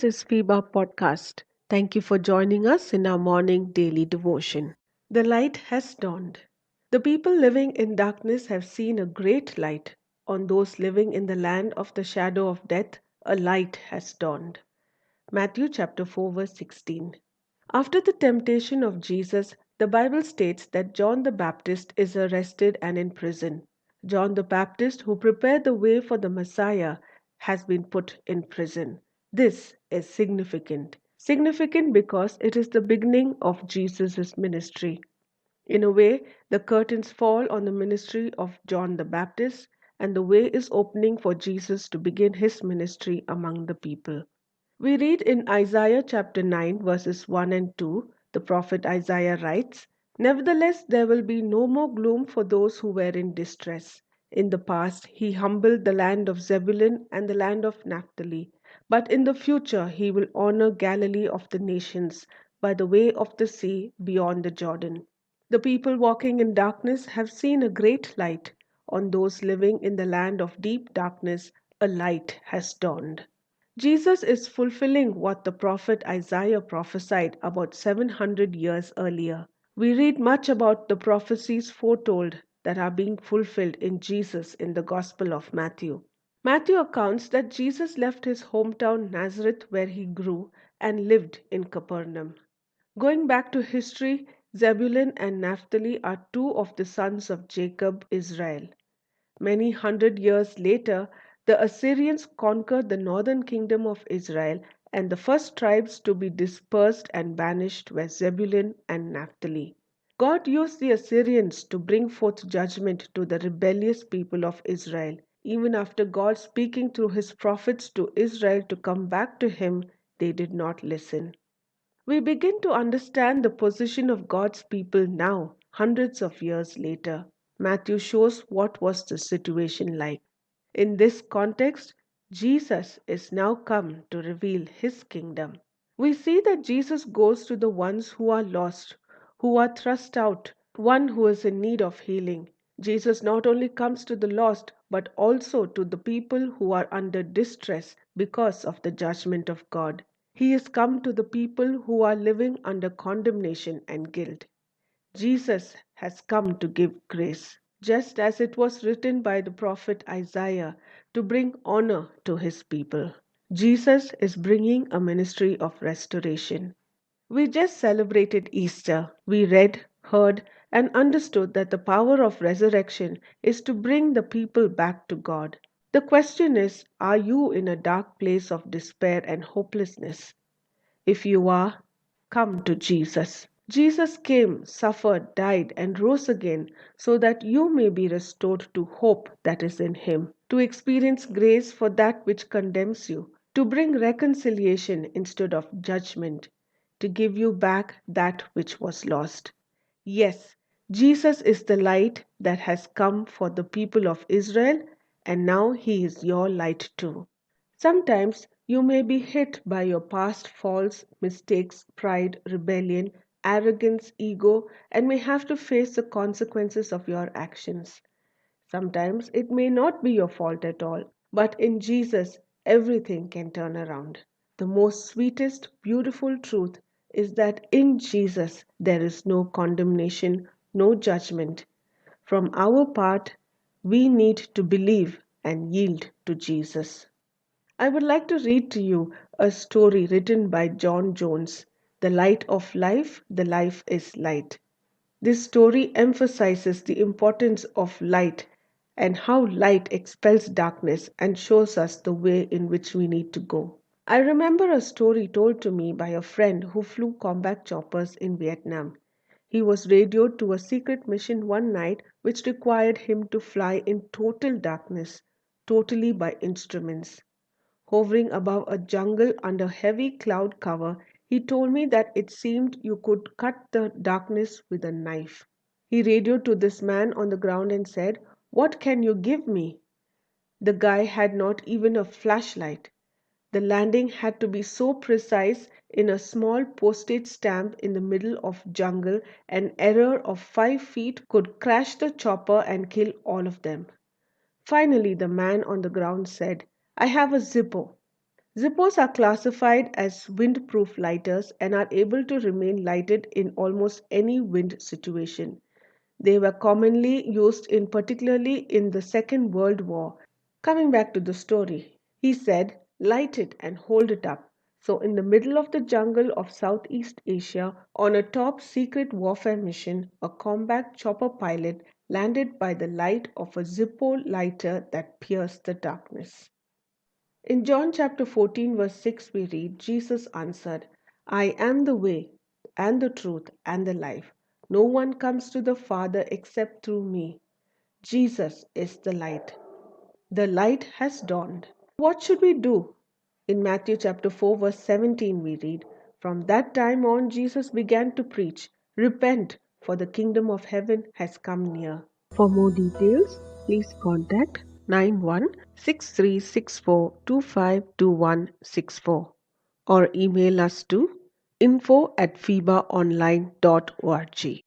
is FIBA Podcast. Thank you for joining us in our morning daily devotion. The light has dawned. The people living in darkness have seen a great light. On those living in the land of the shadow of death, a light has dawned. Matthew chapter 4 verse 16. After the temptation of Jesus, the Bible states that John the Baptist is arrested and in prison. John the Baptist, who prepared the way for the Messiah, has been put in prison. This is significant. Significant because it is the beginning of Jesus' ministry. In a way, the curtains fall on the ministry of John the Baptist, and the way is opening for Jesus to begin his ministry among the people. We read in Isaiah chapter 9, verses 1 and 2, the prophet Isaiah writes, "Nevertheless, there will be no more gloom for those who were in distress. In the past, he humbled the land of Zebulun and the land of Naphtali, but in the future, he will honor Galilee of the nations by the way of the sea beyond the Jordan." The people walking in darkness have seen a great light. On those living in the land of deep darkness, a light has dawned. Jesus is fulfilling what the prophet Isaiah prophesied about 700 years earlier. We read much about the prophecies foretold that are being fulfilled in Jesus in the Gospel of Matthew. Matthew accounts that Jesus left his hometown Nazareth where he grew and lived in Capernaum. Going back to history, Zebulun and Naphtali are two of the sons of Jacob, Israel. Many hundred years later, the Assyrians conquered the northern kingdom of Israel, and the first tribes to be dispersed and banished were Zebulun and Naphtali. God used the Assyrians to bring forth judgment to the rebellious people of Israel. Even after God speaking through his prophets to Israel to come back to him, they did not listen. We begin to understand the position of God's people now, hundreds of years later. Matthew shows what was the situation like. In this context, Jesus is now come to reveal his kingdom. We see that Jesus goes to the ones who are lost, who are thrust out, one who is in need of healing. Jesus not only comes to the lost, but also to the people who are under distress because of the judgment of God. He is come to the people who are living under condemnation and guilt. Jesus has come to give grace, just as it was written by the prophet Isaiah, to bring honor to his people. Jesus is bringing a ministry of restoration. We just celebrated Easter. We read, heard, and understood that the power of resurrection is to bring the people back to God. The question is, are you in a dark place of despair and hopelessness? If you are, come to Jesus. Jesus came, suffered, died, and rose again so that you may be restored to hope that is in Him, to experience grace for that which condemns you, to bring reconciliation instead of judgment, to give you back that which was lost. Yes, Jesus is the light that has come for the people of Israel, and now He is your light too. Sometimes you may be hit by your past faults, mistakes, pride, rebellion, arrogance, ego, and may have to face the consequences of your actions. Sometimes it may not be your fault at all, but in Jesus, everything can turn around. The most sweetest, beautiful truth is that in Jesus there is no condemnation, no judgment. From our part, we need to believe and yield to Jesus. I would like to read to you a story written by John Jones, The Light of Life, The Life is Light. This story emphasizes the importance of light and how light expels darkness and shows us the way in which we need to go. I remember a story told to me by a friend who flew combat choppers in Vietnam. He was radioed to a secret mission one night which required him to fly in total darkness, totally by instruments. Hovering above a jungle under heavy cloud cover, he told me that it seemed you could cut the darkness with a knife. He radioed to this man on the ground and said, "What can you give me?" The guy had not even a flashlight. The landing had to be so precise in a small postage stamp in the middle of jungle, an error of 5 feet could crash the chopper and kill all of them. Finally, the man on the ground said, "I have a Zippo." Zippos are classified as windproof lighters and are able to remain lighted in almost any wind situation. They were commonly used particularly in the Second World War. Coming back to the story, he said, "Light it and hold it up." So, in the middle of the jungle of Southeast Asia, on a top secret warfare mission, a combat chopper pilot landed by the light of a Zippo lighter that pierced the darkness. In John chapter 14, verse 6, we read, Jesus answered, "I am the way, and the truth, and the life. No one comes to the Father except through me." Jesus is the light. The light has dawned. What should we do? In Matthew chapter 4, verse 17, we read, "From that time on, Jesus began to preach, 'Repent, for the kingdom of heaven has come near.'" For more details, please contact 916364252164 or email us to info@fibaonline.org.